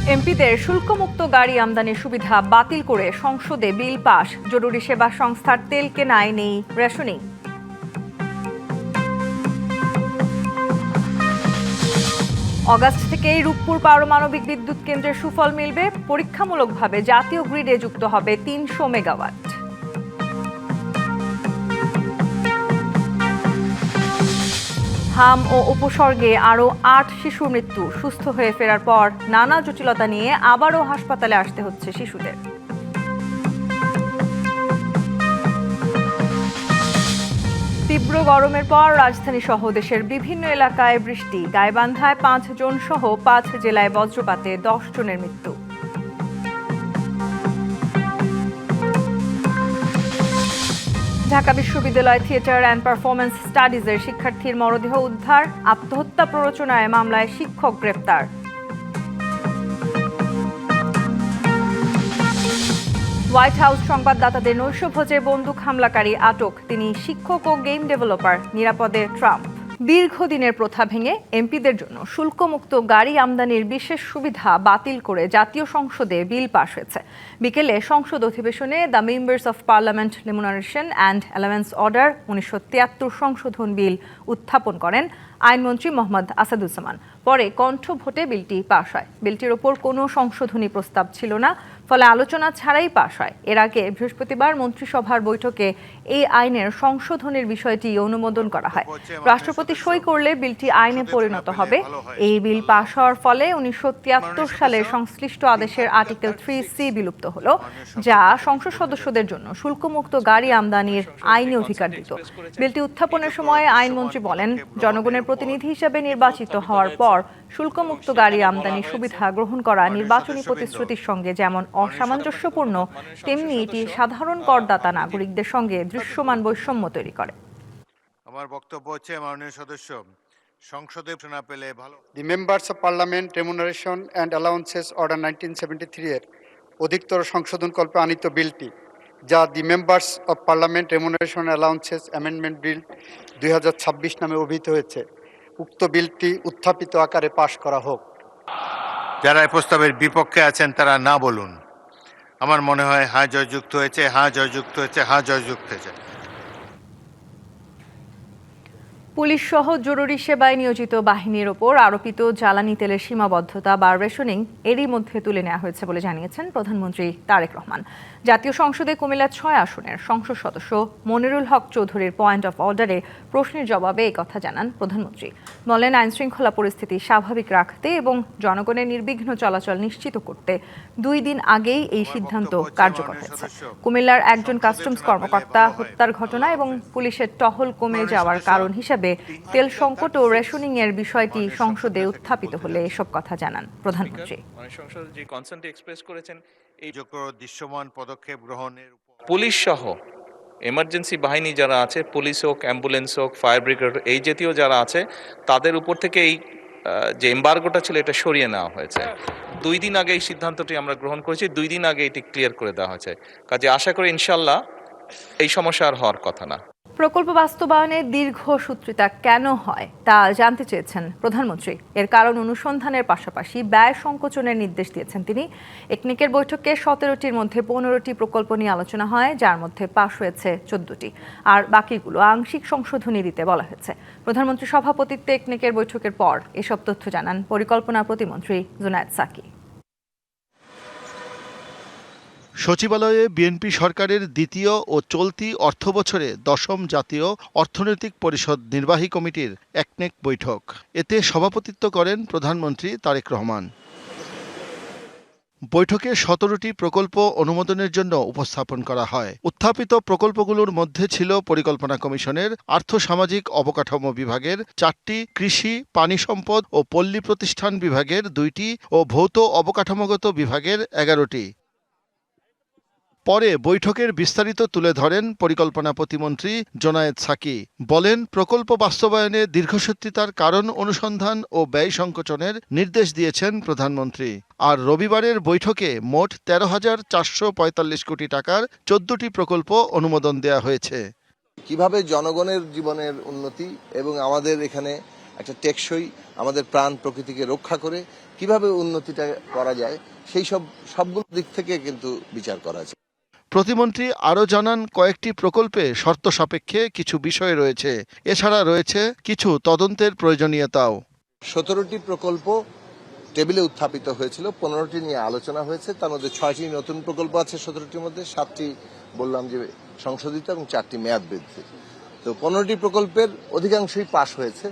এমপিদের শুল্কমুক্ত গাড়ি আমদানির সুবিধা বাতিল করে সংসদে বিল পাস। জরুরি সেবা সংস্থার তেল কেনায় নেই রেশনিং। অগাস্ট থেকেই রূপপুর পারমাণবিক বিদ্যুৎ কেন্দ্রের সুফল মিলবে। পরীক্ষামূলকভাবে জাতীয় গ্রিডে যুক্ত হবে ৩০০ মেগাওয়াট। হাম ও উপসর্গে আরও ৮ শিশুর মৃত্যু। সুস্থ হয়ে ফেরার পর নানা জটিলতা নিয়ে আবারও হাসপাতালে আসতে হচ্ছে শিশুদের। তীব্র গরমের পর রাজধানী সহ দেশের বিভিন্ন এলাকায় বৃষ্টি। গাইবান্ধায় ৫ জন সহ ৫ জেলায় বজ্রপাতে ১০ জনের মৃত্যু। ঢাকা বিশ্ববিদ্যালয় থিয়েটার অ্যান্ড পারফরমেন্স স্টাডিজের শিক্ষার্থীর মরদেহ উদ্ধার। আত্মহত্যা প্ররোচনায় মামলায় শিক্ষক গ্রেপ্তার। হোয়াইট হাউস সংবাদদাতাদের নৈশভোজে বন্দুক হামলাকারী আটক। তিনি শিক্ষক ও গেম ডেভেলপার। নিরাপদে ট্রাম্প। দীর্ঘদিনের প্রথা ভেঙে এমপিদের জন্য শুল্কমুক্ত গাড়ি আমদানির বিশেষ সুবিধা বাতিল করে জাতীয় সংসদে বিল পাস হয়েছে। বিকেলে সংসদ অধিবেশনে the members of parliament remuneration and allowance order ১৯৭৩ সংশোধন বিল উত্থাপন করেন আইনমন্ত্রী মোহাম্মদ আসাদুজ্জামান। পরে কণ্ঠ ভোটে বিলটি পাস হয়। বিলটির ওপর কোনো সংশোধনী প্রস্তাব ছিল না, ফলে আলোচনা ছাড়াই পাস হয়। এর আগে বৃহস্পতিবার মন্ত্রিসভার বৈঠকে এই আইনের সংশোধনের বিষয়টি অনুমোদন করা হয়। রাষ্ট্রপতি সই করলে বিলটি আইনে পরিণত হবে। এই বিল পাস হওয়ার ফলে ১৯৭৩ সালের সংশ্লিষ্ট আদেশের আর্টিকেল 3C বিলুপ্ত হলো, যা সংসদ সদস্যদের জন্য শুল্কমুক্ত গাড়ি আমদানির আইনি অধিকার দিত। বিলটি উত্থাপনের সময় আইনমন্ত্রী বলেন, জনগণের প্রতিনিধি হিসেবে নির্বাচিত হওয়ার পর শুল্কমুক্ত গাড়ি আমদানির সুবিধা গ্রহণ করা নির্বাচনী প্রতিশ্রুতির সঙ্গে যেমন অসামঞ্জস্যপূর্ণ, তেমনি এটি সাধারণ করদাতা নাগরিকদের সঙ্গে দৃশ্যমান বৈষম্য তৈরি করে। আমার বক্তব্য হচ্ছে, মাননীয় সদস্য, সংসদে শোনা পেলে ভালো। দি members of parliament remuneration and allowances order 1973 এর অধিকতর সংশোধনকল্পে আনিত বিলটি, যা দি members of parliament remuneration allowances amendment bill 2026 নামে অভিহিত হয়েছে, উক্ত বিলটি উত্থাপিত আকারে পাশ করা হোক। যারা এই প্রস্তাবের বিপক্ষে আছেন তারা না বলুন। আমার মনে হয় হ্যাঁ জয়যুক্ত হয়েছে, হ্যাঁ জয়যুক্ত হয়েছে, হ্যাঁ জয়যুক্ত হয়েছে। পুলিশ সহ জরুরি সেবায় নিয়োজিত বাহিনীর ওপর আরোপিত জ্বালানি তেলের সীমাবদ্ধতা বা রেশনিং এরই মধ্যে তুলে নেওয়া হয়েছে বলে জানিয়েছেন প্রধানমন্ত্রী তারেক রহমান। জাতীয় সংসদে কুমিল্লা ৬ আসনের সংসদ সদস্য মনিরুল হক চৌধুরীর পয়েন্ট অফ অর্ডারে প্রশ্নের জবাবে এই কথা জানান প্রধানমন্ত্রী। বলেন, আইনশৃঙ্খলা পরিস্থিতি স্বাভাবিক রাখতে এবং জনগণের নির্বিঘ্ন চলাচল নিশ্চিত করতে ২ দিন আগেই এই সিদ্ধান্ত কার্যকর হয়েছে। কুমিল্লার একজন কাস্টমস কর্মকর্তা হত্যার ঘটনা এবং পুলিশের টহল কমে যাওয়ার কারণ হিসেবে তেল সংকট ও রেশনিং এর বিষয়টি সংসদে উত্থাপিত হলে এসব কথা জানান প্রধানমন্ত্রী। সংসদ যে কনসার্ন এক্সপ্রেস করেছেন, এই দৃশ্যমান পদক্ষেপ গ্রহণের পুলিশ সহ এমার্জেন্সি বাহিনী যারা আছে, পুলিশ হোক, অ্যাম্বুলেন্স হোক, ফায়ার ব্রিগেড, এই জাতীয় যারা আছে, তাদের উপর থেকে এই যে এম্বার্গোটা ছিল এটা সরিয়ে নেওয়া হয়েছে। 2 দিন আগে এই সিদ্ধান্তটি আমরা গ্রহণ করেছি, 2 দিন আগে এটি ক্লিয়ার করে দেওয়া হয়েছে। কাজে আশা করি ইনশাল্লাহ এই সমস্যা আর হওয়ার কথা না। প্রকল্প বাস্তবায়নে দীর্ঘসূত্রিতা কেন হয় তা জানতে চেয়েছেন প্রধানমন্ত্রী। এর কারণ অনুসন্ধানের পাশাপাশি ব্যয় সংকোচনের নির্দেশ দিয়েছেন তিনি। একনেকের বৈঠকে 17টির মধ্যে 15টি প্রকল্প নিয়ে আলোচনা হয়, যার মধ্যে পাশ হয়েছে 14টি, আর বাকিগুলো আংশিক সংশোধনী দিতে বলা হয়েছে। প্রধানমন্ত্রীর সভাপতিত্বে একনেকের বৈঠকের পর এসব তথ্য জানান পরিকল্পনা প্রতিমন্ত্রী জুনায়েদ সাকি। সচিবালয়ে বিএনপি সরকারের দ্বিতীয় ও চলতি অর্থবছরে 10ম জাতীয় অর্থনৈতিক পরিষদ নির্বাহী কমিটির একনেক বৈঠক। এতে সভাপতিত্ব করেন প্রধানমন্ত্রী তারেক রহমান। বৈঠকে 17টি প্রকল্প অনুমোদনের জন্য উপস্থাপন করা হয়। উত্থাপিত প্রকল্পগুলোর মধ্যে ছিল পরিকল্পনা কমিশনের আর্থসামাজিক অবকাঠামো বিভাগের 4টি, কৃষি, পানি সম্পদ ও পল্লী প্রতিষ্ঠান বিভাগের 2টি ও ভৌত অবকাঠামোগত বিভাগের 11টি। পরে বৈঠকের বিস্তারিত তুলে ধরেন পরিকল্পনা প্রতিমন্ত্রী জুনায়েদ সাকি। বলেন, প্রকল্প বাস্তবায়নে দীর্ঘসূত্রিতার কারণ অনুসন্ধান ও ব্যয় সংকোচনের নির্দেশ দিয়েছেন প্রধানমন্ত্রী। আর রবিবারের বৈঠকে মোট 13,445 কোটি টাকার 14টি প্রকল্প অনুমোদন দেওয়া হয়েছে। কিভাবে জনগণের জীবনের উন্নতি এবং আমাদের এখানে একটা টেকসই আমাদের প্রাণ প্রকৃতিকে রক্ষা করে কিভাবে উন্নতিটা করা যায় সেই সবগুলো দিক থেকে কিন্তু বিচার করা আছে। প্রতিমন্ত্রী আরও জানান, কয়েকটি প্রকল্পে শর্ত সাপেক্ষে কিছু বিষয় রয়েছে, এছাড়া রয়েছে কিছু তদন্তের প্রয়োজনীয়তাও। 17টি প্রকল্প টেবিলে উত্থাপিত হয়েছিল, 15টি নিয়ে আলোচনা হয়েছে, তার মধ্যে 6টি নতুন প্রকল্প আছে, 17টির মধ্যে 7টি বললাম যে সংশোধিত এবং 4টি মেয়াদ বৃদ্ধি। তো 15টি প্রকল্পের অধিকাংশই পাশ হয়েছে।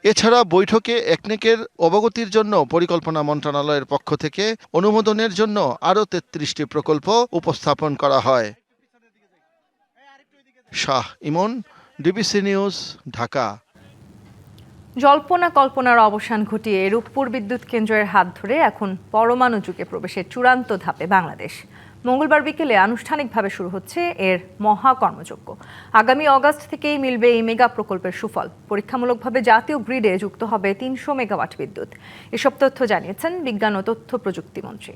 এছাড়া বৈঠকে একনেকের অবগতির জন্য পরিকল্পনা মন্ত্রণালয়ের পক্ষ থেকে অনুমোদনের জন্য আরও 33টি প্রকল্প উপস্থাপন করা হয়। শাহ ইমন, ডিবিসি নিউজ, ঢাকা। জল্পনা কল্পনার অবসান ঘটিয়ে রূপপুর বিদ্যুৎ কেন্দ্রের হাত ধরে এখন পরমাণু যুগে প্রবেশের চূড়ান্ত ধাপে বাংলাদেশ। মঙ্গলবার বিকেলে আনুষ্ঠানিকভাবে শুরু হচ্ছে এর মহাকর্মযজ্ঞ। আগামী অগাস্ট থেকেই মিলবে এই মেগা প্রকল্পের সুফল। পরীক্ষামূলকভাবে জাতীয় গ্রিডে যুক্ত হবে 300 মেগাওয়াট বিদ্যুৎ। এসব তথ্য জানিয়েছেন বিজ্ঞান ও তথ্য প্রযুক্তি মন্ত্রী।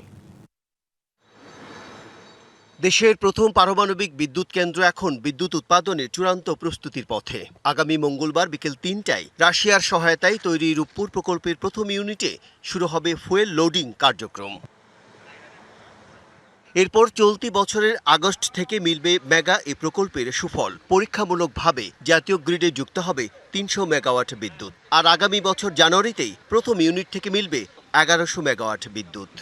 দেশের প্রথম পারমাণবিক বিদ্যুৎ কেন্দ্র এখন বিদ্যুৎ উৎপাদনের চূড়ান্ত প্রস্তুতির পথে। আগামী মঙ্গলবার বিকেল 3টায় রাশিয়ার সহায়তায় তৈরি রূপপুর প্রকল্পের প্রথম ইউনিটে শুরু হবে ফুয়েল লোডিং কার্যক্রম। এরপর চলতি বছরের আগস্ট থেকে মিলবে মেগা এই প্রকল্পের সুফল। পরীক্ষামূলকভাবে জাতীয় গ্রিডে যুক্ত হবে 300 মেগাওয়াট বিদ্যুৎ। আর আগামী বছর জানুয়ারিতেই প্রথম ইউনিট থেকে মিলবে 1100 মেগাওয়াট বিদ্যুৎ।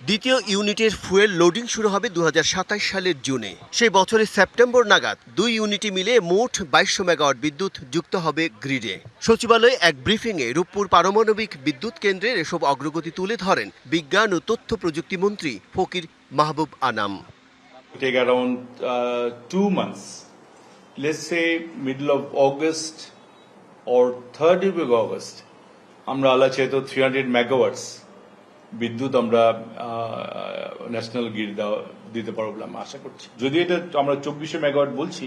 দ্বিতীয় ইউনিটের ফুয়েল লোডিং শুরু হবে 2027 সালের জুনে। সেই বছরের সেপ্টেম্বর নাগাদ 2 ইউনিটে মিলে মোট 2200 মেগাওয়াট বিদ্যুৎ যুক্ত হবে গ্রিডে। সচিবালয়ে এক ব্রিফিংয়ে রূপপুর পারমাণবিক বিদ্যুৎ কেন্দ্রের এসব অগ্রগতি তুলে ধরেন বিজ্ঞান ও তথ্য প্রযুক্তি মন্ত্রী ফকির মাহবুব Anam. Take around 2 months, let's say middle of August or 3rd week of August, আমরা আল্লাহ চাইতো 300 megawatts বিদ্যুৎ আমরা ন্যাশনাল গ্রিড দিতে পারবো বলে আমরা আশা করছি। যদি এটা আমরা 2400 মেগাওয়াট বলছি,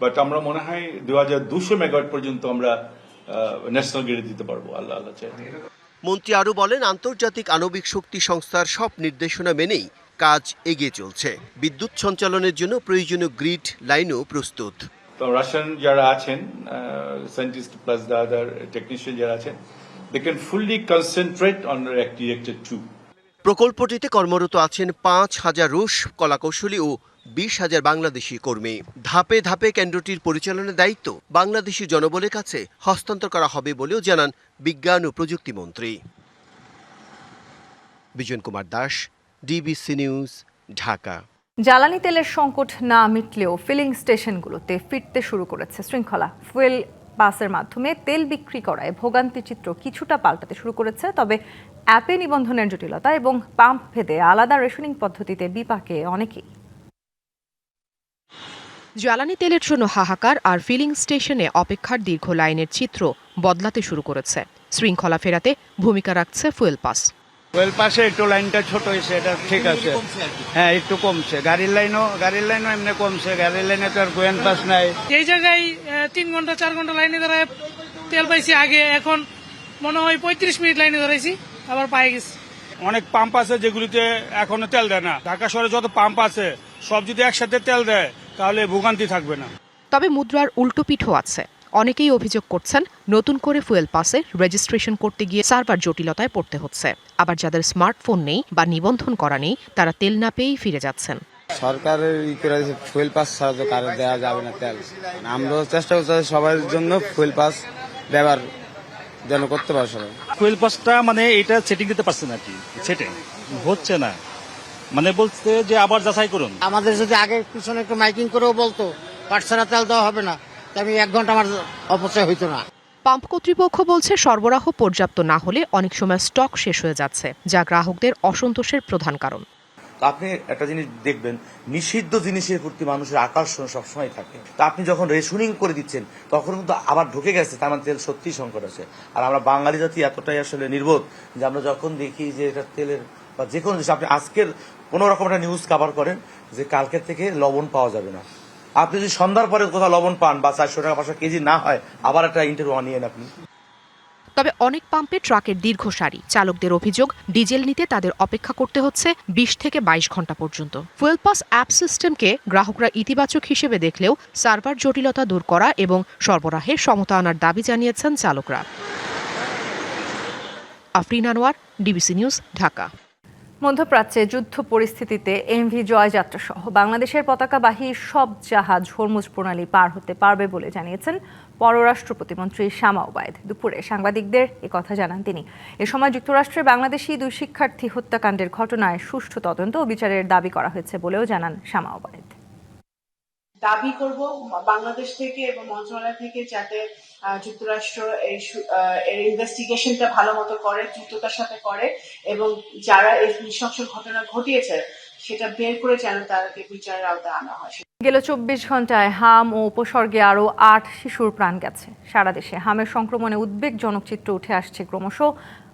বাট আমরা মনে হয় 2200 মেগাওয়াট পর্যন্ত আমরা ন্যাশনাল গ্রিডে দিতে পারবো আল্লাহ চাইতো। মন্ত্রী আরও বলেন, আন্তর্জাতিক আণবিক শক্তি সংস্থার সব নির্দেশনা মেনেই কাজ এগিয়ে চলছে। বিদ্যুৎ সঞ্চালনের জন্য প্রয়োজনীয় গ্রিড লাইনও প্রস্তুত। তো রাশিয়ান যারা আছেন scientist plus the other technician যারা আছেন, they can fully concentrate on reactor 2. প্রকল্পটিতে কর্মরত আছেন 5000 রুশ কলাকৌশলী ও 20,000 বাংলাদেশি কর্মী। ধাপে ধাপে কেন্দ্রটির পরিচালনার দায়িত্ব বাংলাদেশি জনবলের কাছে হস্তান্তর করা হবে বলেও জানান বিজ্ঞান ও প্রযুক্তি মন্ত্রী। Bijan Kumar Das, DBC news, Dhaka. জ্বালানি তেলের সংকট না মিটলেও ফিলিং স্টেশনগুলোতে ফিরতে শুরু করেছে শৃঙ্খলা। ফুয়েল পাসের মাধ্যমে তেল বিক্রি করায় ভোগান্তির চিত্র কিছুটা পাল্টাতে শুরু করেছে। তবে অ্যাপে নিবন্ধনের জটিলতা এবং পাম্প ভেদে আলাদা রেশনিং পদ্ধতিতে বিপাকে অনেকেই। জ্বালানি তেলের জন্য হাহাকার আর ফিলিং স্টেশনে অপেক্ষার দীর্ঘ লাইনের চিত্র বদলাতে শুরু করেছে। শৃঙ্খলা ফেরাতে ভূমিকা রাখছে ফুয়েল পাস। ফুয়েল পাশে একটু লাইনটা ছোট হয়েছে, এটা ঠিক আছে। হ্যাঁ, একটু কমছে। গাড়ির লাইনও এমনি কমছে। গাড়ির লাইনে তো আর গোয়েন পাস নাই। এই জায়গায় 3 ঘন্টা 4 ঘন্টা লাইনে দাঁড়ায় তেল পাইছি আগে, এখন মনে হয় 35 মিনিট লাইনে দাঁড়াইছি, আবার পাই গেছি। অনেক পাম্প আছে যেগুলিতে এখনো তেল দেয় না। ঢাকা শহরে যত পাম্প আছে সব যদি একসাথে তেল দেয় তাহলে ভোগান্তি থাকবে না। তবে মুদ্রার উল্টো পিঠও আছে। অনেকেই অভিযোগ করছেন, নতুন করে ফুয়েল পাসে রেজিস্ট্রেশন করতে গিয়ে সার্ভার জটিলতায় পড়তে হচ্ছে। আবার যাদের স্মার্টফোন নেই বা নিবন্ধন করা নেই, তারা তেল না পেয়েই ফিরে যাচ্ছেন। সরকারের ফুয়েল পাস ছাড়া তো কারো দেওয়া যাবে না তেল। আমরাও চেষ্টা করছি সবার জন্য ফুয়েল পাস ব্যবহার যেন করতে পারে সবাই। ফুয়েল পাসটা মানে এটা সেটিং দিতে পারছে না, কি সেটিং হচ্ছে না, মানে বলছে যে আবার যাচাই করুন। আমাদের যদি আগে পিছনে একটু মাইকিং করেও বলতো পাট ছাড়া তেল দেওয়া হবে না, আমি 1 ঘন্টা আমার অপচয় হইতো না। পাম্প কর্তৃপক্ষ বলছে, সরবরাহ পর্যাপ্ত না হলে অনেক সময় স্টক শেষ হয়ে যাচ্ছে, যা গ্রাহকদের অসন্তোষের প্রধান কারণ। আপনি একটা জিনিস দেখবেন, নিষিদ্ধ জিনিসের প্রতি মানুষের আকর্ষণ সবসময় থাকে। তা আপনি যখন রেশনিং করে দিচ্ছেন তখন কিন্তু আবার ঢুকে গেছে, তার মানে তেল সত্যিই সংকট আছে। আর আমরা বাঙালি জাতি এতটাই আসলে নির্বোধ যে আমরা যখন দেখি যে এটা তেলের বা যে কোনো জিনিস, আপনি আজকের কোনো রকম একটা নিউজ কভার করেন যে কালকের থেকে লবণ পাওয়া যাবে না, আপনি যদি সন্ধ্যার পরে কোথাও লবণ পান বা 400 টাকা 500 কেজি না হয়, আবার একটা ইন্টারভিউ নিয়েন আপনি। তবে অনেক পাম্পে ট্রাকের দীর্ঘ সারি। চালকদের অভিযোগ, ডিজেল নিতে তাদের অপেক্ষা করতে হচ্ছে 20 থেকে 22 ঘন্টা পর্যন্ত। ফুয়েল পাস অ্যাপ সিস্টেমকে গ্রাহকরা ইতিবাচক হিসেবে দেখলেও সার্ভার জটিলতা দূর করা এবং সরবরাহে সমতা আনার দাবি জানিয়েছেন চালকরা। Afrin Anwar, DBC news, Dhaka. মধ্যপ্রাচ্যে যুদ্ধ পরিস্থিতিতে এমভি জয়যাত্রা সহ বাংলাদেশের পতাকাবাহী সব জাহাজ হরমুজ প্রণালী পার হতে পারবে বলে জানিয়েছেন পররাষ্ট্র প্রতিমন্ত্রী শামা ওবায়েদ। দুপুরে সাংবাদিকদের কথা জানান তিনি। এ সময় যুক্তরাষ্ট্রে বাংলাদেশি 2 শিক্ষার্থী হত্যাকাণ্ডের ঘটনায় সুষ্ঠু তদন্ত ও বিচারের দাবি করা হয়েছে বলেও জানান শামা ওবায়েদ। দাবি করব বাংলাদেশ থেকে এবং মন্ত্রণালয় থেকে যাতে যুক্তরাষ্ট্র এর ইনভেস্টিগেশনটা ভালো মতো করে, দ্রুততার সাথে করে এবং যারা এই নৃশংস ঘটনা ঘটিয়েছে সেটা বের করে যেন তাদেরকে বিচারের আওতায় আনা হয়। গেল 24 ঘন্টায় হাম ও উপসর্গে আরও 8 শিশুর প্রাণ গেছে। সারা দেশে হামের সংক্রমণে উদ্বেগজনক চিত্র উঠে আসছে ক্রমশ।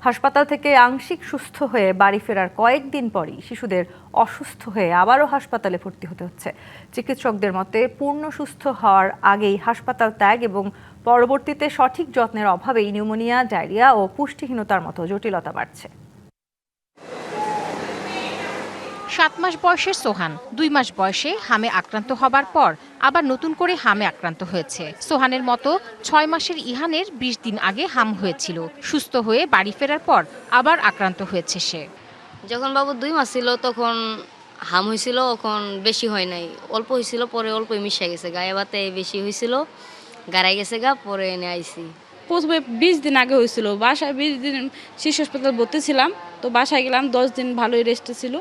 হাসপাতাল থেকে আংশিক সুস্থ হয়ে বাড়ি ফেরার কয়েকদিন পরই শিশুদের অসুস্থ হয়ে আবারও হাসপাতালে ভর্তি হতে হচ্ছে। চিকিৎসকদের মতে পূর্ণ সুস্থ হওয়ার আগেই হাসপাতাল ত্যাগ এবং পরবর্তীতে সঠিক যত্নের অভাবেই নিউমোনিয়া, ডায়রিয়া ও পুষ্টিহীনতার মতো জটিলতা বাড়ছে। 7 মাস বয়সের সোহান 2 মাস বয়সে হামে আক্রান্ত হবার পর আবার নতুন করে হামে আক্রান্ত হয়েছে। সোহানের মতো 6 মাসের ইহানের 20 দিন আগে হাম হয়েছিল। সুস্থ হয়ে বাড়ি ফেরার পর আবার আক্রান্ত হয়েছে সে। যখন বাবু 2 মাস ছিল তখন হাম হয়েছিল, তখন বেশি হয় নাই, অল্প হয়েছিল, পরে অল্প মিশে গেছে, গায়ে বাতে বেশি হয়েছিল, গাড়াই গেছে গা, পরে এনে আইছি। প্রথমে 20 দিন আগে হয়েছিল, বাসায় 20 দিন শিশু হাসপাতাল ভর্তি ছিলাম, তো বাসায় গেলাম, 10 দিন ভালোই রেস্টে ছিল,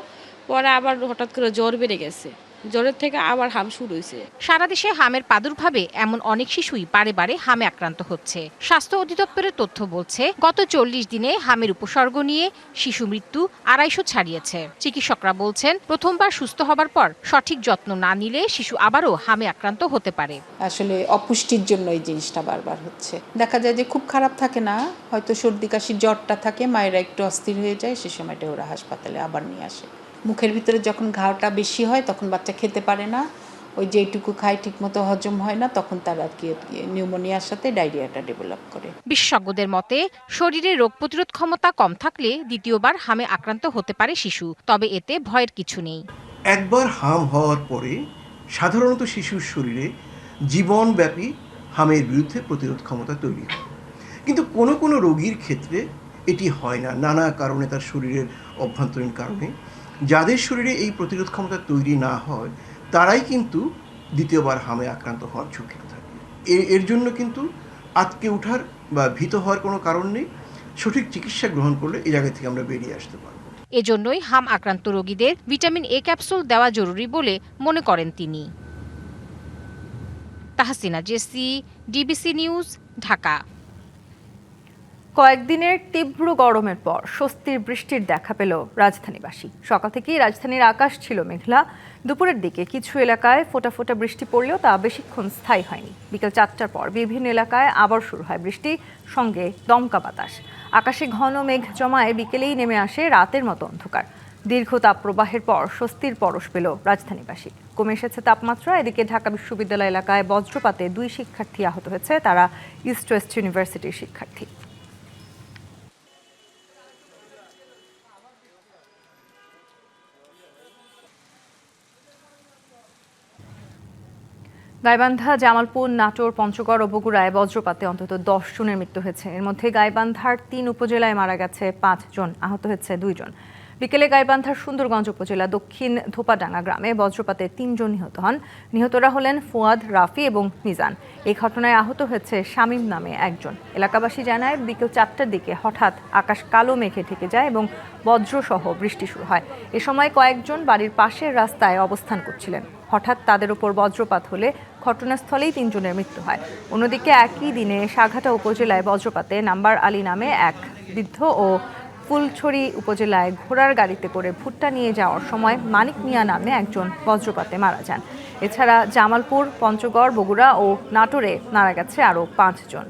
পরে আবার হঠাৎ করে জ্বর বেড়ে গেছে, জ্বরের থেকে আবার হাম শুরু হয়েছে। সারা দেশে হামের প্রাদুর্ভাবে এমন অনেক শিশুই বারে বারে হামে আক্রান্ত হচ্ছে। স্বাস্থ্য অধিদপ্তরের তথ্য বলছে গত 40 দিনে হামের উপসর্গ নিয়ে শিশু মৃত্যু 250 ছাড়িয়েছে। চিকিৎসকরা বলছেন প্রথমবার সুস্থ হবার পর সঠিক যত্ন না নিলে শিশু আবারও হামে আক্রান্ত হতে পারে। আসলে অপুষ্টির জন্য এই জিনিসটা বারবার হচ্ছে। দেখা যায় যে খুব খারাপ থাকে না, হয়তো সর্দি কাশি জ্বরটা থাকে, মায়েরা একটু অস্থির হয়ে যায়, সে সময়টা ওরা হাসপাতালে আবার নিয়ে আসে। মুখের ভিতরে যখন ঘাওটা বেশি হয় তখন বাচ্চা খেতে পারে না, ওই যেটুকু খায় ঠিকমতো হজম হয় না, তখন তারা কি নিউমোনিয়ার সাথে ডায়রিয়াটা ডেভেলপ করে। বিশেষজ্ঞদের মতে শরীরে রোগ প্রতিরোধ ক্ষমতা কম থাকলে দ্বিতীয়বার হামে আক্রান্ত হতে পারে শিশু, তবে এতে ভয়ের কিছু নেই। একবার হাম হওয়ার পরে সাধারণত শিশুর শরীরে জীবনব্যাপী হামের বিরুদ্ধে প্রতিরোধ ক্ষমতা তৈরি হয়, কিন্তু কোনো কোনো রোগীর ক্ষেত্রে এটি হয় না, নানা কারণে, তার শরীরের অভ্যন্তরীণ কারণে। যাদের শরীরে এই প্রতিরোধ ক্ষমতা তৈরি না হয় তারাই কিন্তু দ্বিতীয়বার হামে আক্রান্ত হওয়ার ঝুঁকিতে থাকে। এর জন্য কিন্তু আটকে ওঠার বা ভীত হওয়ার কোনো কারণ নেই। সঠিক চিকিৎসা গ্রহণ করলে এই জায়গা থেকে আমরা বেরিয়ে আসতে পারব। এজন্যই হাম আক্রান্ত রোগীদের ভিটামিন এ ক্যাপসুল দেওয়া জরুরি বলে মনে করেন তিনি। Tahsina Jessy, DBC news, Dhaka. কয়েকদিনের তীব্র গরমের পর স্বস্তির বৃষ্টির দেখা পেল রাজধানীবাসী। সকাল থেকেই রাজধানীর আকাশ ছিল মেঘলা। দুপুরের দিকে কিছু এলাকায় ফোঁটা ফোঁটা বৃষ্টি পড়লেও তা বেশিক্ষণ স্থায়ী হয়নি। বিকেল 4টার পর বিভিন্ন এলাকায় আবার শুরু হয় বৃষ্টি, সঙ্গে দমকা বাতাস। আকাশে ঘন মেঘ জমায় বিকেলেই নেমে আসে রাতের মতো অন্ধকার। দীর্ঘ তাপপ্রবাহের পর স্বস্তির পরশ পেল রাজধানীবাসী। কমে এসেছে তাপমাত্রা। এদিকে ঢাকা বিশ্ববিদ্যালয় এলাকায় বজ্রপাতে 2 শিক্ষার্থী আহত হয়েছে, তারা ইস্ট ওয়েস্ট ইউনিভার্সিটির শিক্ষার্থী। গাইবান্ধা, জামালপুর, নাটোর, পঞ্চগড় ও বগুড়ায় বজ্রপাতে অন্তত 10 জনের মৃত্যু হয়েছে। এর মধ্যে গাইবান্ধার 3 উপজেলায় মারা গেছে 5 জন, আহত হয়েছে 2 জন। বিকেলে গাইবান্ধার সুন্দরগঞ্জ উপজেলা দক্ষিণ ধোপাডাঙ্গা গ্রামে বজ্রপাতে 3 জন নিহত হন। নিহতরা হলেন ফুয়াদ, রাফি এবং মিজান। এই ঘটনায় আহত হয়েছে শামীম নামে একজন। এলাকাবাসী জানায় বিকেল 4টার দিকে হঠাৎ আকাশ কালো মেঘে ঢেকে যায় এবং বজ্রসহ বৃষ্টি শুরু হয়। এ সময় কয়েকজন বাড়ির পাশের রাস্তায় অবস্থান করছিলেন। হঠাৎ তাদের উপর বজ্রপাত হলে ঘটনাস্থলেই 3 জনের মৃত্যু হয়। অন্যদিকে একই দিনে সাঘাটা উপজেলায় বজ্রপাতে নাম্বার আলী নামে এক বৃদ্ধ ও ফুলছড়ি উপজেলায় ঘোড়ার গাড়িতে করে ভুট্টা নিয়ে যাওয়ার সময় মানিক মিয়া নামে একজন বজ্রপাতে মারা যান। এছাড়া জামালপুর, পঞ্চগড়, বগুড়া ও নাটোরে মারা গেছে আরও 5 জন।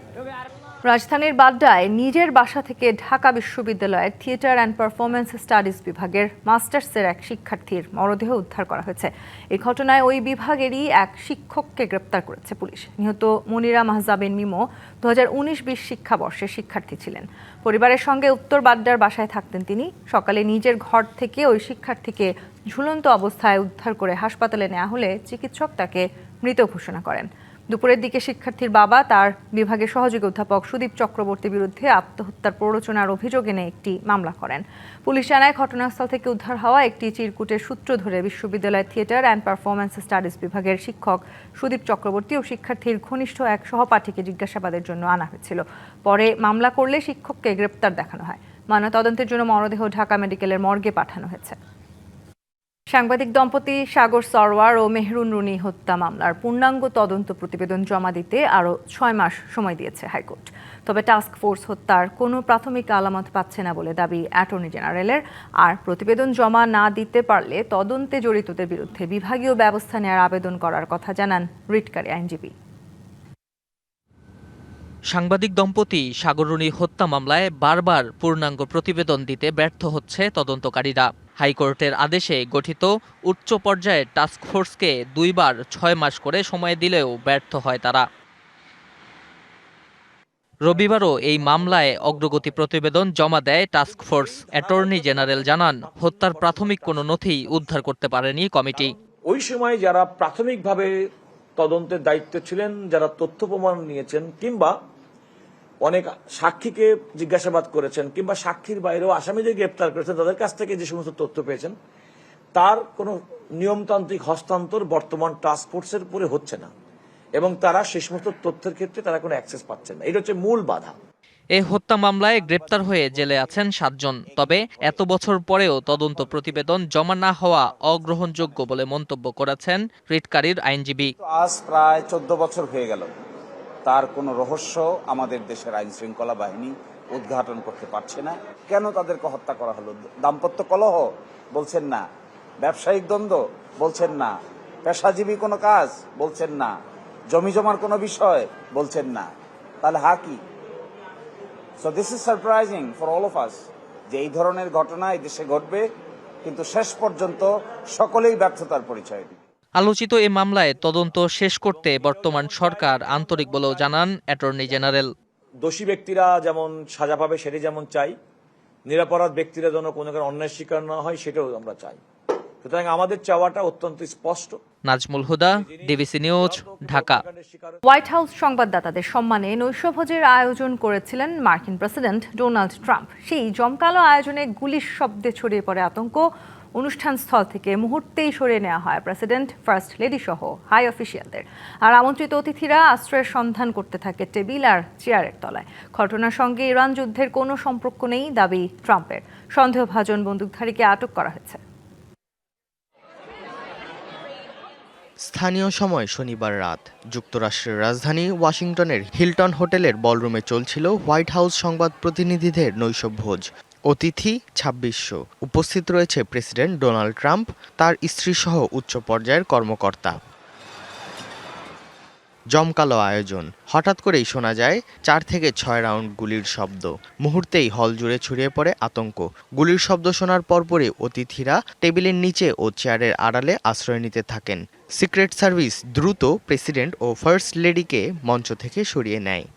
রাজধানীর বাড্ডায় নিজের বাসা থেকে ঢাকা বিশ্ববিদ্যালয়ের থিয়েটার অ্যান্ড পারফরমেন্স স্টাডিজ বিভাগের মাস্টার্সের এক শিক্ষার্থীর মরদেহ উদ্ধার করা হয়েছে। এই ঘটনায় ওই বিভাগেরই এক শিক্ষককে গ্রেপ্তার করেছে পুলিশ। নিহত মনিরা মাহজাবিন মিমো 2019-20 শিক্ষাবর্ষের শিক্ষার্থী ছিলেন। পরিবারের সঙ্গে উত্তর বাড্ডার বাসায় থাকতেন তিনি। সকালে নিজের ঘর থেকে ওই শিক্ষার্থীকে ঝুলন্ত অবস্থায় উদ্ধার করে হাসপাতালে নেওয়া হলে চিকিৎসক তাকে মৃত ঘোষণা করেন। দুপুরের দিকে শিক্ষার্থীর বাবা তার বিভাগের সহযোগী অধ্যাপক সুদীপ চক্রবর্তীর বিরুদ্ধে আত্মহত্যার প্ররোচনার অভিযোগ এনে একটি মামলা করেন। পুলিশ জানায় ঘটনাস্থল থেকে উদ্ধার হওয়া একটি চিরকুটের সূত্র ধরে বিশ্ববিদ্যালয়ের থিয়েটার অ্যান্ড পারফরম্যান্স স্টাডিজ বিভাগের শিক্ষক সুদীপ চক্রবর্তী ও শিক্ষার্থীর ঘনিষ্ঠ এক সহপাঠীকে জিজ্ঞাসাবাদের জন্য আনা হয়েছিল। পরে মামলা করলে শিক্ষককে গ্রেপ্তার দেখানো হয়। ময়নাতদন্তের জন্য মরদেহ ঢাকা মেডিকেলের মর্গে পাঠানো হয়েছে। সাংবাদিক দম্পতি সাগর সরওয়ার ও মেহরুন রুনি হত্যা মামলার পূর্ণাঙ্গ তদন্ত প্রতিবেদন জমা দিতে আরও 6 মাস সময় দিয়েছে হাইকোর্ট। তবে টাস্ক ফোর্স হত্যার কোনো প্রাথমিক আলামত পাচ্ছে না বলে দাবি অ্যাটর্নি জেনারেলের। আর প্রতিবেদন জমা না দিতে পারলে তদন্তে জড়িতদের বিরুদ্ধে বিভাগীয় ব্যবস্থা নেওয়ার আবেদন করার কথা জানান রিটকারী আইনজীবী। সাংবাদিক দম্পতি সাগর রুনি হত্যা মামলায় বারবার পূর্ণাঙ্গ প্রতিবেদন দিতে ব্যর্থ হচ্ছে তদন্তকারীরা। হাইকোর্টের আদেশে গঠিত উচ্চ পর্যায়ের টাস্কফোর্সকে 2 বার 6 মাস করে সময় দিলেও ব্যর্থ হয় তারা। রবিবারও এই মামলায় অগ্রগতি প্রতিবেদন জমা দেয় টাস্কফোর্স। অ্যাটর্নি জেনারেল জানান, হত্যার প্রাথমিক কোনো নথি উদ্ধার করতে পারেনি কমিটি। ওই সময় যারা প্রাথমিকভাবে তদন্তের দায়িত্বে ছিলেন, যারা তথ্য প্রমাণ নিয়েছেন কিংবা অনেক সাক্ষীকে জিজ্ঞাসাবাদ করেছেন কিংবা সাক্ষীর বাইরেও আসামিদের গ্রেপ্তার করেছেন, তাদের কাছ থেকে যে সমস্ত তথ্য পেয়েছেন তার কোনো নিয়মতান্ত্রিক হস্তান্তর বর্তমান টাস্কফোর্সের উপরে হচ্ছে না এবং তারা সেই সমস্ত তথ্যের ক্ষেত্রে তারা কোনো অ্যাক্সেস পাচ্ছেন না। এটা হচ্ছে মূল বাধা। এই হত্যা মামলায় গ্রেপ্তার হয়ে জেলে আছেন 7 জন। তবে এত বছর পরেও তদন্ত প্রতিবেদন জমা না হওয়া অগ্রহণযোগ্য বলে মন্তব্য করেছেন রিটকারীর আইনজীবী। আজ প্রায় 14 বছর হয়ে গেল, তার কোনো রহস্য আমাদের দেশের আইন শৃঙ্খলা বাহিনী উদ্ঘাটন করতে পারছে না। কেন তাদেরকে হত্যা করা হলো? দাম্পত্য কলহ বলছেন না, ব্যবসায়িক দ্বন্দ্ব বলছেন না, পেশাজীবী কোনো কাজ বলছেন না, জমি জমার কোনো বিষয় বলছেন না, তাহলে কি? So this is surprising for all of us যে এই ধরনের ঘটনা এই দেশে ঘটবে, কিন্তু শেষ পর্যন্ত সকলেই ব্যর্থতার পরিচয় দিবে। আলোচিত এই মামলায় তদন্ত শেষ করতে বর্তমান সরকার আন্তরিক বলেও জানান অ্যাটর্নি জেনারেল। দোষী ব্যক্তিরা যেমন সাজা পাবে সেটি যেমন চাই, নিরপরাধ ব্যক্তিরা যেন কোনো অন্যায় শিকার না হয় সেটাও আমরা চাই। সুতরাং আমাদের চাওয়াটা অত্যন্ত স্পষ্ট। Nazmul Huda, DBC news, Dhaka. White House সংবাদদাতাদের সম্মানে নৈশভোজের আয়োজন করেছিলেন মার্কিন প্রেসিডেন্ট ডোনাল্ড ট্রাম্প। সেই জমকালো আয়োজনে গুলির শব্দে ছড়িয়ে পড়ে আতঙ্ক। অনুষ্ঠান স্থল থেকে মুহূর্তেই সরিয়ে নেওয়া হয় প্রেসিডেন্ট, ফার্স্ট লেডি সহ হাই অফিসিয়ালদের। আর আমন্ত্রিত অতিথিরা আশ্রয়ের সন্ধান করতে থাকে টেবিল আর চেয়ারের তলায়। ঘটনার সঙ্গে ইরান যুদ্ধের কোনো সম্পর্ক নেই দাবি ট্রাম্পের। সন্দেহভাজন বন্দুকধারীকে আটক করা হয়েছে। স্থানীয় সময় শনিবার রাত যুক্তরাষ্ট্রের রাজধানী ওয়াশিংটনের হিলটন হোটেলের বলরুমে চলছিল হোয়াইট হাউস সংবাদ প্রতিনিধিদের নৈশভোজ। অতিথি 2600। উপস্থিত রয়েছে প্রেসিডেন্ট ডোনাল্ড ট্রাম্প, তার স্ত্রীসহ উচ্চ পর্যায়ের কর্মকর্তা। জমকালো আয়োজন। হঠাৎ করেই শোনা যায় 4 থেকে 6 রাউন্ড গুলির শব্দ। মুহূর্তেই হল জুড়ে ছড়িয়ে পড়ে আতঙ্ক। গুলির শব্দ শোনার পরপরই অতিথিরা টেবিলের নিচে ও চেয়ারের আড়ালে আশ্রয় নিতে থাকেন। সিক্রেট সার্ভিস দ্রুত প্রেসিডেন্ট ও ফার্স্ট লেডিকে মঞ্চ থেকে সরিয়ে নেয়।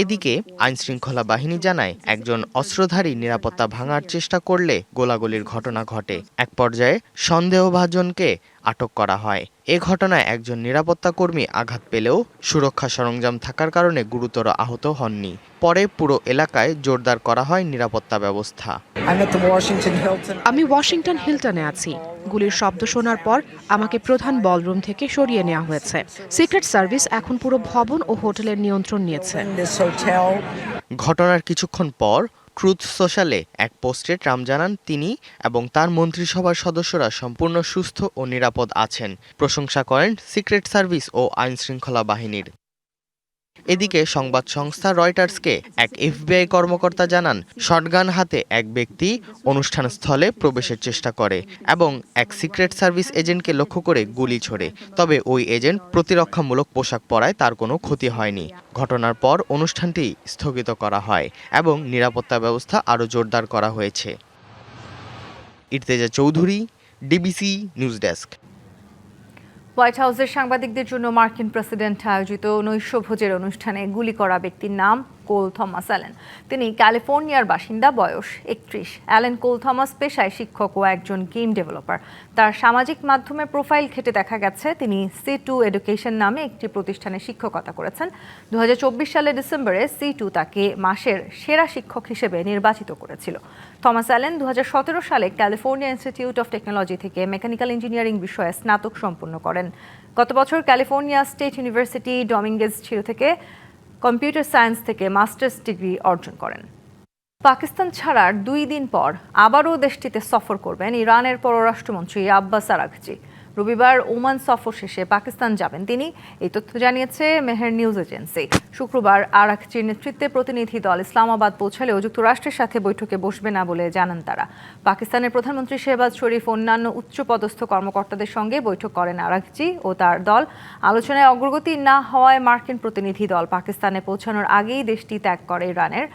এদিকে আইনশৃঙ্খলা বাহিনী জানায়, একজন অস্ত্রধারী নিরাপত্তা ভাঙার চেষ্টা করলে গোলাগুলির ঘটনা ঘটে। এক পর্যায়ে সন্দেহভাজনকে আটক করা হয়। এ ঘটনায় একজন নিরাপত্তা কর্মী আঘাত পেলেও সুরক্ষা সরঞ্জাম থাকার কারণে গুরুতর আহত হননি। পরে পুরো এলাকায় জোরদার করা হয় নিরাপত্তা ব্যবস্থা। আমি ওয়াশিংটন হিলটনে আছি। গুলির শব্দ শোনার পর আমাকে প্রধান বলরুম থেকে সরিয়ে নেওয়া হয়েছে। সিক্রেট সার্ভিস এখন পুরো ভবন ও হোটেলের নিয়ন্ত্রণ নিয়েছে। ঘটনার কিছুক্ষণ পর ট্রুথ সোশ্যালে এক পোস্টে ট্রাম্প জানান তিনি এবং তার মন্ত্রিসভার সদস্যরা সম্পূর্ণ সুস্থ ও নিরাপদ আছেন। প্রশংসা করেন সিক্রেট সার্ভিস ও আইনশৃঙ্খলা বাহিনীর। এদিকে সংবাদ সংস্থা রয়টার্সকে এক এফবিআই কর্মকর্তা জানান, শটগান হাতে এক ব্যক্তি অনুষ্ঠানস্থলে প্রবেশের চেষ্টা করে এবং এক সিক্রেট সার্ভিস এজেন্টকে লক্ষ্য করে গুলি ছোড়ে। তবে ওই এজেন্ট প্রতিরক্ষামূলক পোশাক পরায় তার কোনো ক্ষতি হয়নি। ঘটনার পর অনুষ্ঠানটি স্থগিত করা হয় এবং নিরাপত্তা ব্যবস্থা আরও জোরদার করা হয়েছে। Irteza Chowdhury, DBC news desk. White হাউসের সাংবাদিকদের জন্য মার্কিন প্রেসিডেন্ট আয়োজিত নৈশভোজের অনুষ্ঠানে গুলি করা ব্যক্তির নাম কোল থমাস অ্যালেন। তিনি ক্যালিফোর্নিয়ার বাসিন্দা, বয়স 31। অ্যালেন কোল থমাস পেশায় শিক্ষক ও একজন গেম ডেভেলপার। তার সামাজিক মাধ্যমে প্রোফাইল ঘেঁটে দেখা গেছে তিনি C2 এডুকেশন নামে একটি প্রতিষ্ঠানে শিক্ষকতা করেছেন। 2024 সালের ডিসেম্বরে C2 তাকে মাসের সেরা শিক্ষক হিসেবে নির্বাচিত করেছিল। থমাস অ্যালেন 2017 সালে ক্যালিফোর্নিয়া ইনস্টিটিউট অফ টেকনোলজি থেকে মেকানিক্যাল ইঞ্জিনিয়ারিং বিষয়ে স্নাতক সম্পন্ন করেন। গত বছর ক্যালিফোর্নিয়া স্টেট ইউনিভার্সিটি ডমিঙ্গেজ চিরো থেকে কম্পিউটার সায়েন্স থেকে মাস্টার্স ডিগ্রি অর্জন করেন। পাকিস্তান ছাড়ার 2 দিন পর আবারও দেশটিতে সফর করবেন ইরানের পররাষ্ট্রমন্ত্রী আব্বাস আরাগচি। রবিবার ওমান সফর শেষে পাকিস্তান যাবেন তিনি, এই তথ্য জানিয়েছে মেহের নিউজ এজেন্সি। শুক্রবার আরাগচির নেতৃত্বে প্রতিনিধি দল ইসলামাবাদ পৌঁছালেও যুক্তরাষ্ট্রের সাথে বৈঠকে বসবে না বলে জানান তারা। পাকিস্তানের প্রধানমন্ত্রী শেহবাজ শরীফ অন্যান্য উচ্চপদস্থ কর্মকর্তাদের সঙ্গে বৈঠক করেন আরাগচি ও তার দল। আলোচনায় অগ্রগতি না হওয়ায় মার্কিন প্রতিনিধি দল পাকিস্তানে পৌঁছানোর আগেই দেশটি ত্যাগ করে ইরানের।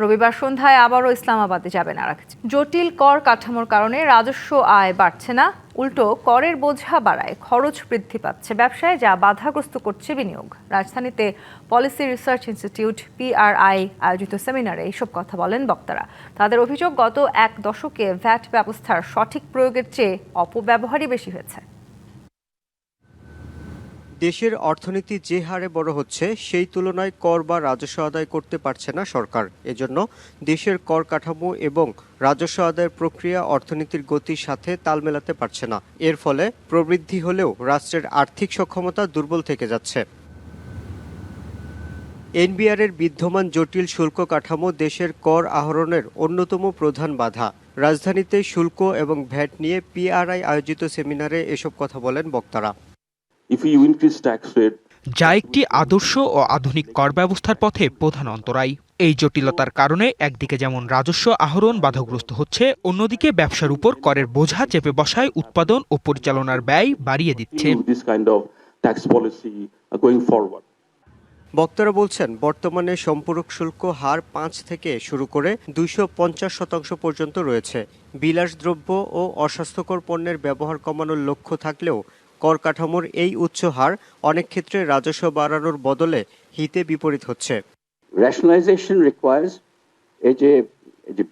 রবিবার সন্ধ্যায় আবারও ইসলামাবাদে যাবেন আরাগচি। জটিল কর কাঠামোর কারণে রাজস্ব আয় বাড়ছে না, উল্টো করের বোঝা বাড়ায় খরচ বৃদ্ধি পাচ্ছে ব্যবসায়, যা বাধাগ্রস্ত করছে বিনিয়োগ। রাজধানীতে পলিসি রিসার্চ ইনস্টিটিউট PRI আয়োজিত সেমিনারে এইসব কথা বলেন বক্তারা। তাদের অভিযোগ, গত 1 দশকে ভ্যাট ব্যবস্থার সঠিক প্রয়োগের চেয়ে অপব্যবহারই বেশি হয়েছে। দেশের অর্থনীতি যে হারে বড় হচ্ছে সেই তুলনায় কর বা রাজস্ব আদায় করতে পারছে না সরকার। এজন্য দেশের কর কাঠামো এবং রাজস্ব আদায়ের প্রক্রিয়া অর্থনীতির গতির সাথে তাল মেলাতে পারছে না। এর ফলে প্রবৃদ্ধি হলেও রাষ্ট্রের আর্থিক সক্ষমতা দুর্বল থেকে যাচ্ছে। NBR এর বিদ্যমান জটিল শুল্ক কাঠামো দেশের কর আহরণের অন্যতম প্রধান বাধা। রাজধানীতে শুল্ক এবং ভ্যাট নিয়ে PRI আয়োজিত সেমিনারে এসব কথা বলেন বক্তারা। যা একটি আদর্শ ও আধুনিক কর ব্যবস্থার পথে প্রধান অন্তরায়। এই জটিলতার কারণে একদিকে যেমন রাজস্ব আহরণ বাধাগ্রস্ত হচ্ছে, অন্যদিকে ব্যবসার উপর করের বোঝা চেপে বসায় উৎপাদন ও পরিচালনার ব্যয় বাড়িয়ে দিচ্ছে। বক্তারা বলছেন, বর্তমানে সম্পূরক শুল্ক হার 5 থেকে শুরু করে 250% পর্যন্ত রয়েছে। বিলাসদ্রব্য ও অস্বাস্থ্যকর পণ্যের ব্যবহার কমানোর লক্ষ্য থাকলেও কর কাঠামোর এই উচ্চ হার অনেক ক্ষেত্রে রাজস্ব বাড়ানোর বদলে হিতে বিপরীত হচ্ছে। Rationalization requires যে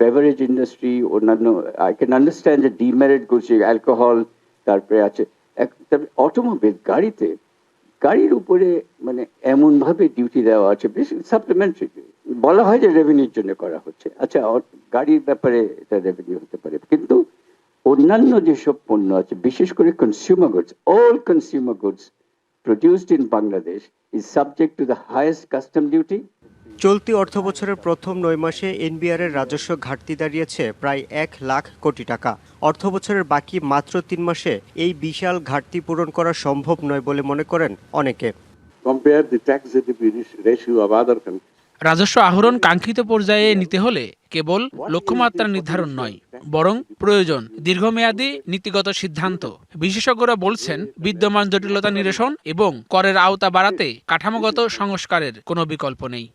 beverage industry, অন্যান্য I can understand the demerit goods, alcohol, তারপরে আছে অটোমোবাইল, গাড়ির উপরে মানে এমন ভাবে ডিউটি দেওয়া আছে, সাপ্লিমেন্টারি বলা হয় যে রেভিনিউর জন্য করা হচ্ছে। আচ্ছা, গাড়ির ব্যাপারে এটা রেভিনিউ হতে পারে, কিন্তু অন্যান্য যেসব পণ্য আছে, বিশেষ করে consumer goods, all consumer goods produced in Bangladesh is subject to the highest custom duty. চলতি অর্থবছরের প্রথম 9 মাসে NBR এর রাজস্ব ঘাটতি দাঁড়িয়েছে প্রায় 1 লাখ কোটি টাকা। অর্থবছরের বাকি মাত্র 3 মাসে এই বিশাল ঘাটতি পূরণ করা সম্ভব নয় বলে মনে করেন অনেকে। Compare thee tax ratio of other countries. রাজস্ব আহরণ কাঙ্ক্ষিত পর্যায়ে নিতে হলে কেবল লক্ষ্যমাত্রা নির্ধারণ নয়, বরং প্রয়োজন দীর্ঘমেয়াদী নীতিগত সিদ্ধান্ত। বিশেষজ্ঞরা বলছেন, বিদ্যমান জটিলতা নিরসন এবং করের আওতা বাড়াতে কাঠামোগত সংস্কারের কোনো বিকল্প নেই।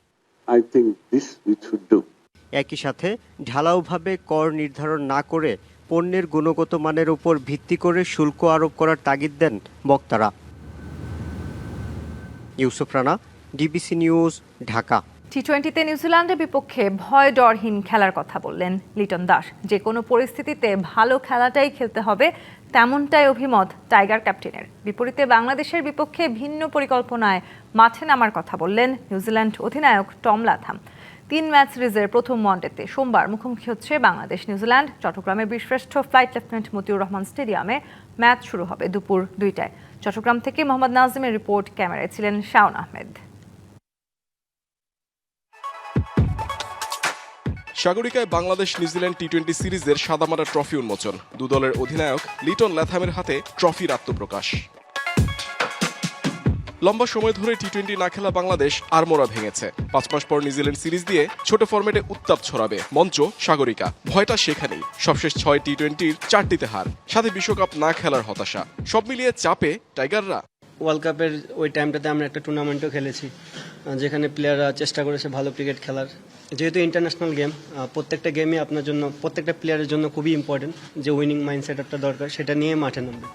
একই সাথে ঢালাওভাবে কর নির্ধারণ না করে পণ্যের গুণগত মানের উপর ভিত্তি করে শুল্ক আরোপ করার তাগিদ দেন বক্তারা। Yusuf Rana, DBC news, Dhaka. টি-20তে নিউজিল্যান্ডের বিপক্ষে ভয় ডরহীন খেলার কথা বললেন লিটন দাস। যে কোনো পরিস্থিতিতে ভালো খেলাটাই খেলতে হবে, তেমনটাই অভিমত টাইগার ক্যাপ্টেনের। বিপরীতে বাংলাদেশের বিপক্ষে ভিন্ন পরিকল্পনায় মাঠে নামার কথা বললেন নিউজিল্যান্ড অধিনায়ক টম লাথাম। 3 ম্যাচ সিরিজের প্রথম ওয়ানডেতে সোমবার মুখোমুখি হচ্ছে বাংলাদেশ নিউজিল্যান্ড। চট্টগ্রামের বীরশ্রেষ্ঠ ফ্লাইট লেফটেন্যান্ট মতিউর রহমান স্টেডিয়ামে ম্যাচ শুরু হবে দুপুর 2টায়। চট্টগ্রাম থেকে মোহাম্মদ নাজিমের রিপোর্ট, ক্যামেরায় ছিলেন শাওন আহমেদ। সাগরিকায় বাংলাদেশ নিউজিল্যান্ড টি-20 সিরিজের সাদামাটা ট্রফি উন্মোচন। দু দলের অধিনায়ক লিটন ল্যাথামের হাতে ট্রফির আত্মপ্রকাশ। লম্বা সময় ধরে টি-20 না খেলা বাংলাদেশ আড়মোড়া ভেঙেছে। 5 মাস পর নিউজিল্যান্ড সিরিজ দিয়ে ছোট ফরম্যাটে উত্তাপ ছড়াবে মঞ্চ সাগরিকা। ভয়টা সেখানেই। সবশেষ 6 টি-20-র 4টিতে হার, সাথে বিশ্বকাপ না খেলার হতাশা। সব মিলিয়ে চাপে টাইগাররা। ওয়ার্ল্ড কাপের ওই টাইমটাতে আমরা একটা টুর্নামেন্টও খেলেছি, যেখানে প্লেয়াররা চেষ্টা করেছে ভালো ক্রিকেট খেলার। যেহেতু ইন্টারন্যাশনাল গেম, প্রত্যেকটা গেমই আপনার জন্য, প্রত্যেকটা প্লেয়ারের জন্য খুবই ইম্পর্টেন্ট যে উইনিং মাইন্ডসেট একটা দরকার, সেটা নিয়ে মাঠে নামবে।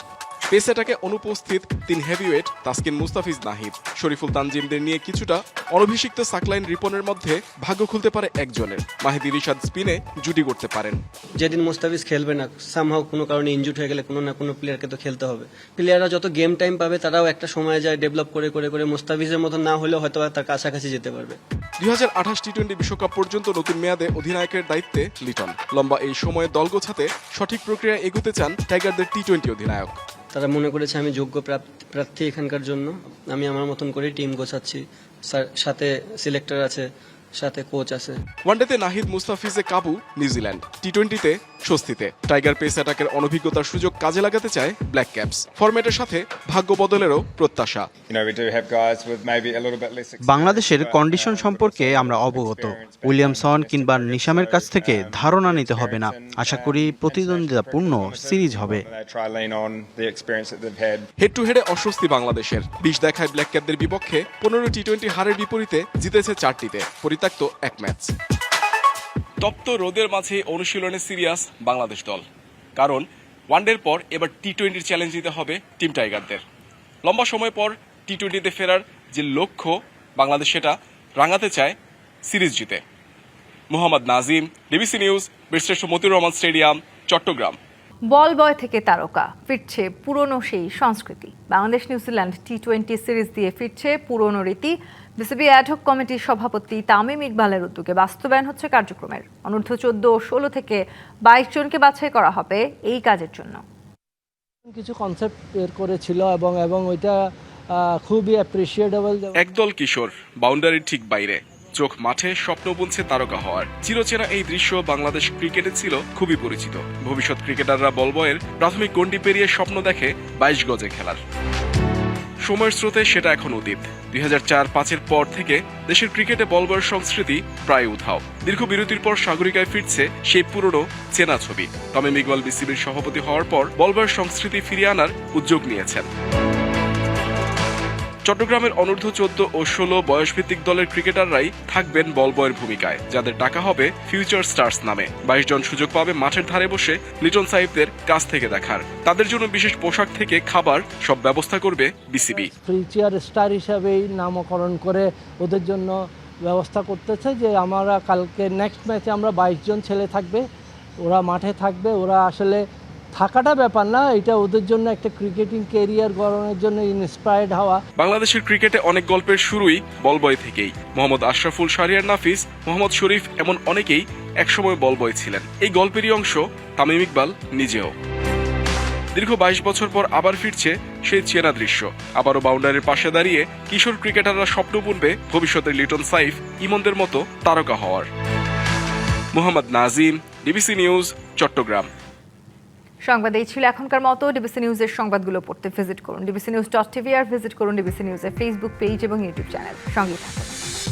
পেস অ্যাটাকে অনুপস্থিত 3 হেভিওয়েট তাসকিন মুস্তাফিজ নাহিদ শরীফুল তানজিমদের নিয়ে কিছুটা অনভিষিক্ত সাকলাইন রিপনের মধ্যে ভাগ্য খুলতে পারে একজনের। মাহিদি রিশাদ স্পিনে জুটি করতে পারেন। যেদিন মুস্তাফিজ খেলবে না, সামহাও কোনো কারণে ইনজুড হয়ে গেলে কোনো না কোনো প্লেয়ারকে তো খেলতে হবে। প্লেয়াররা যত গেম টাইম পাবে তারাও একটা সময় যায় ডেভেলপ করে করে করে মুস্তাফিজের মতো না হলেও হয়তো তার কাছাকাছি যেতে পারবে। 2028 টি-20 বিশ্বকাপ পর্যন্ত নতুন মেয়াদে অধিনায়কের দায়িত্বে লিটন। লম্বা এই সময়ে দল গোছাতে সঠিক প্রক্রিয়া এগোতে চান টাইগারদের টি-20 অধিনায়ক। তারা মনে করেছে আমি যোগ্য প্রার্থী এখানকার জন্য। আমি আমার মতন করে টিম গোছাচ্ছি, সাথে সিলেক্টর আছে, সাথে কোচ আছে। ওয়ানডেতে নাহিদ মুস্তাফিজে কাবু নিউজিল্যান্ড, টি-20তে স্বস্তিতে। টাইগার পেস অ্যাটাকের অনভিজ্ঞতার সুযোগ কাজে লাগাতে চায় ব্ল্যাক ক্যাপস। ফরম্যাটের সাথে ভাগ্য বদলেরও প্রত্যাশা। বাংলাদেশের কন্ডিশন সম্পর্কে আমরা অবগত। উইলিয়ামসন কিংবা নিশামের কাছ থেকে ধারণা নিতে হবে না। আশা করি প্রতিদ্বন্দ্বিতাপূর্ণ সিরিজ হবে। হেড টু হেডে অস্বস্তি বাংলাদেশের। 20 দেখায় ব্ল্যাক ক্যাপদের বিপক্ষে 15 টি-20 হারের বিপরীতে জিতেছে 4টিতে, পরিত্যক্ত 1 ম্যাচ। তপ্ত রোদের মাঝে অনুশীলনে সিরিয়াস বাংলাদেশ দল, কারণ ওয়ানডের পর এবার টি-20 চ্যালেঞ্জ দিতে হবে টিম টাইগারদের। লম্বা সময় পর টি-20তে ফেরার যে লক্ষ্য বাংলাদেশ, সেটা রাঙাতে চায় সিরিজ জিতে। মোহাম্মদ নাজিম, ডিবিসি নিউজ, বীরশ্রেষ্ঠ মতিউর রহমান স্টেডিয়াম, চট্টগ্রাম। বল বয় থেকে তারকা, ফিরছে পুরনো সেই সংস্কৃতি। বাংলাদেশ নিউজিল্যান্ড টি-20 সিরিজ দিয়ে ফিরছে পুরনো রীতি। বিসিবি অ্যাডহক কমিটির সভাপতি তামিম ইকবালের উদ্যোগে বাস্তবায়ন হচ্ছে কার্যক্রমের। অনূর্ধ্ব 14 ও 16 থেকে 22 জনকে বাছাই করা হবে এই কাজের জন্য। কিছু কনসেপ্ট বের করেছিল এবং ওইটা খুবই অ্যাপ্রিশিয়েটেবল। একদল কিশোর বাউন্ডারির ঠিক বাইরে, চোখ মাঠে, স্বপ্ন বুনছে তারকা হওয়ার। চিরচেনা এই দৃশ্য বাংলাদেশ ক্রিকেটে ছিল খুবই পরিচিত। ভবিষ্যৎ ক্রিকেটাররা বলবয়ের প্রাথমিক গণ্ডি পেরিয়ে স্বপ্ন দেখে 22 গজে খেলার। সময়ের স্রোতে সেটা এখন অতীত। 2004-05 পর থেকে দেশের ক্রিকেটে বলবয়ের সংস্কৃতি প্রায় উধাও। দীর্ঘ বিরতির পর সাগরিকায় ফিরছে সেই পুরনো চেনা ছবি। তামিম ইকবাল বিসিবির সভাপতি হওয়ার পর বলবয়ের সংস্কৃতি ফিরিয়ে আনার উদ্যোগ নিয়েছেন। চট্টগ্রামের অনূর্ধ্ব 14 ও 16 বয়সভিত্তিক দলের ক্রিকেটাররাই থাকবেন বলবয়ের ভূমিকায়, যাদের ডাকা হবে ফিউচার স্টার্স নামে। 22 জন সুযোগ পাবে মাঠের ধারে বসে লিটন সাহেবদের কাছ থেকে দেখার। তাদের জন্য বিশেষ পোশাক থেকে খাবার সব ব্যবস্থা করবে বিসিবি। ফিউচার স্টার হিসাবেই নামকরণ করে ওদের জন্য ব্যবস্থা করতেছে যে আমরা কালকে নেক্সট ম্যাচে আমরা 22 জন ছেলে থাকবে, ওরা মাঠে থাকবে। ওরা আসলে থাকাটা ব্যাপার না, এটা ওদের জন্য একটা ক্রিকেটিং ক্যারিয়ার গড়ানোর জন্য ইন্সপায়ার্ড হওয়া। বাংলাদেশের ক্রিকেটে অনেক গল্পের শুরুই বলবয় থেকেই। মোহাম্মদ আশরাফুল, শাহরিয়ার নাফিস, মোহাম্মদ শরীফ, এমন অনেকেই একসময় বলবয় ছিলেন। এই গল্পেরই অংশ তামিম ইকবাল নিজেও। দীর্ঘ 22 বছর পর আবার ফিরছে সেই চেনা দৃশ্য। আবারও বাউন্ডারির পাশে দাঁড়িয়ে কিশোর ক্রিকেটাররা স্বপ্ন বুনবে ভবিষ্যতের লিটন সাইফ, ইমনদের মতো তারকা হওয়ার। Mohammad Nazim, DBC news, Chattogram. সংবাদ এই ছিল এখনকার মতো। ডিবিসি নিউজের সংবাদগুলো পড়তে ভিজিট করুন dbcnews.tv আর ভিজিট করুন ডিবিসি নিউজের ফেসবুক পেজ এবং ইউটিউব চ্যানেল। সঙ্গে থাকুন।